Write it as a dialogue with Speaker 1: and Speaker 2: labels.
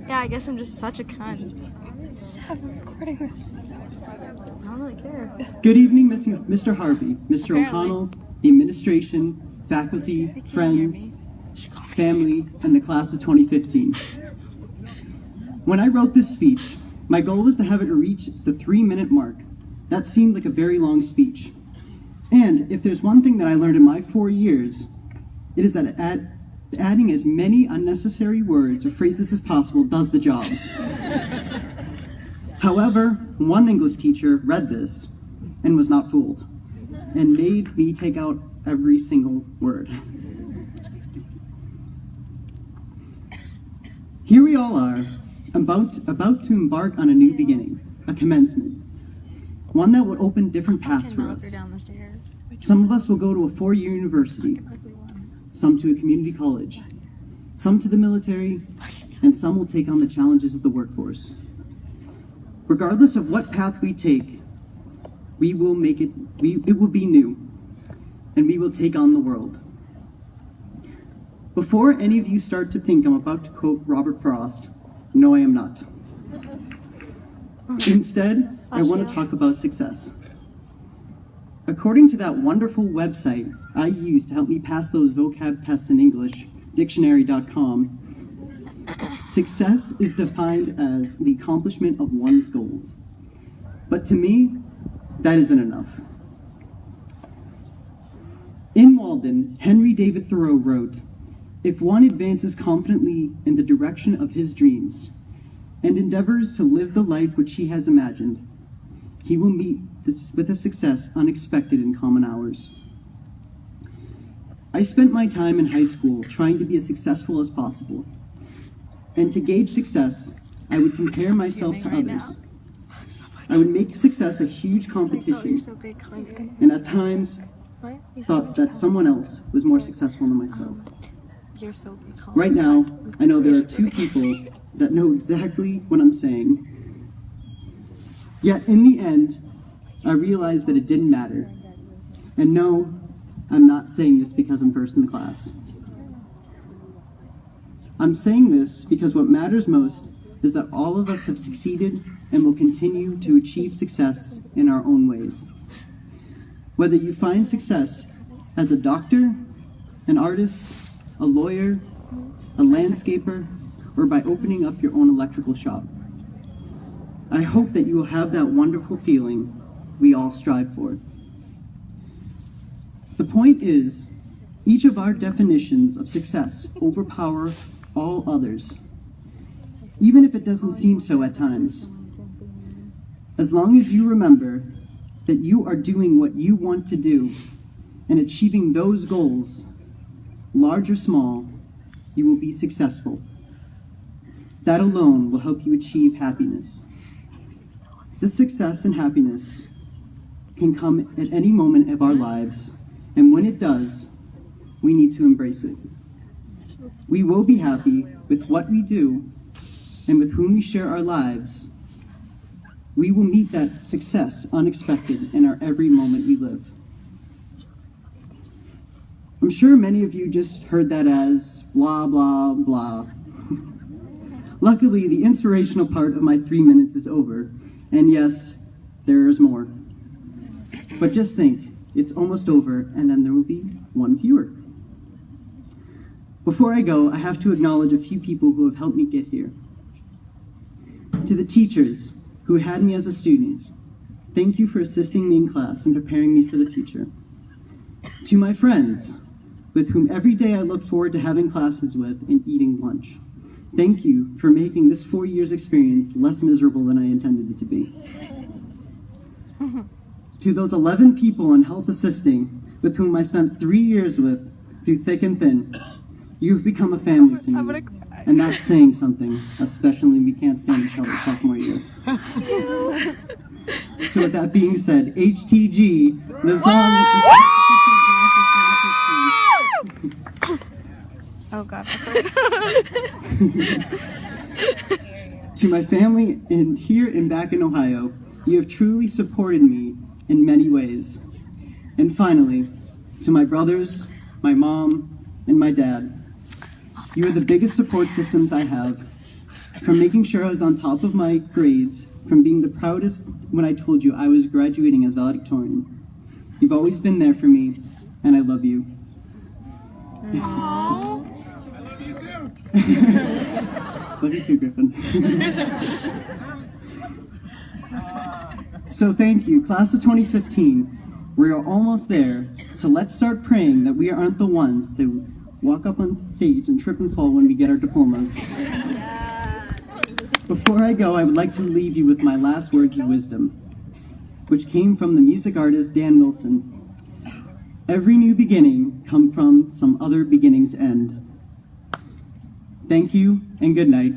Speaker 1: Yeah, I guess I'm just such a cunt.
Speaker 2: Stop recording this.
Speaker 1: I don't really care.
Speaker 3: Good evening, Mr. Harvey, Mr.
Speaker 1: Apparently.
Speaker 3: O'Connell, the administration, faculty,
Speaker 1: They can't
Speaker 3: friends,
Speaker 1: hear me.
Speaker 3: family, and the class of 2015. When I wrote this speech, my goal was to have it reach the 3-minute mark. That seemed like a very long speech. And if there's one thing that I learned in my 4 years, it is that adding as many unnecessary words or phrases as possible does the job. However, one English teacher read this and was not fooled, and made me take out every single word. Here we all are, about to embark on a new beginning, a commencement, one that will open different paths for us.
Speaker 1: Down the stairs.
Speaker 3: Some of us will go to a 4-year university, some to a community college, some to the military, and some will take on the challenges of the workforce. Regardless of what path we take, we will make it, it will be new, and we will take on the world. Before any of you start to think I'm about to quote Robert Frost, no, I am not. Instead, I want to talk about success. According to that wonderful website I use to help me pass those vocab tests in English, dictionary.com, success is defined as the accomplishment of one's goals. But to me, that isn't enough. In Walden, Henry David Thoreau wrote, "If one advances confidently in the direction of his dreams and endeavors to live the life which he has imagined, he will meet with a success unexpected in common hours." I spent my time in high school trying to be as successful as possible. And to gauge success, I would compare myself to others. I would make success a huge competition, and at times thought that someone else was more successful than myself. Right now, I know there are 2 people that know exactly what I'm saying. Yet in the end, I realized that it didn't matter. And no, I'm not saying this because I'm first in the class. I'm saying this because what matters most is that all of us have succeeded and will continue to achieve success in our own ways. Whether you find success as a doctor, an artist, a lawyer, a landscaper, or by opening up your own electrical shop, I hope that you will have that wonderful feeling we all strive for. The point is, each of our definitions of success overpower all others, even if it doesn't seem so at times. As long as you remember that you are doing what you want to do and achieving those goals, large or small, you will be successful. That alone will help you achieve happiness. This success and happiness can come at any moment of our lives, and when it does, we need to embrace it. We will be happy with what we do and with whom we share our lives. We will meet that success unexpected in our every moment we live. I'm sure many of you just heard that as blah, blah, blah. Luckily, the inspirational part of my 3 minutes is over, and yes, there's more. But just think, it's almost over, and then there will be one fewer. Before I go, I have to acknowledge a few people who have helped me get here. To the teachers who had me as a student, thank you for assisting me in class and preparing me for the future. To my friends, with whom every day I look forward to having classes with and eating lunch, thank you for making this 4 years experience less miserable than I intended it to be. To those 11 people in health assisting, with whom I spent 3 years with through thick and thin, you've become a family to me, and that's saying something, especially when we can't stand each other sophomore year. So with that being said, HTG lives on with the
Speaker 1: Oh God.
Speaker 3: To my family here and back in Ohio, you have truly supported me in many ways. And finally, to my brothers, my mom, and my dad, you are the biggest support systems I have, from making sure I was on top of my grades, from being the proudest when I told you I was graduating as valedictorian. You've always been there for me, and I love you.
Speaker 2: Aww.
Speaker 3: Love you too, Griffin. So thank you, class of 2015. We are almost there, so let's start praying that we aren't the ones that walk up on stage and trip and fall when we get our diplomas. Before I go, I would like to leave you with my last words of wisdom, which came from the music artist Dan Wilson. Every new beginning comes from some other beginning's end. Thank you, and good night.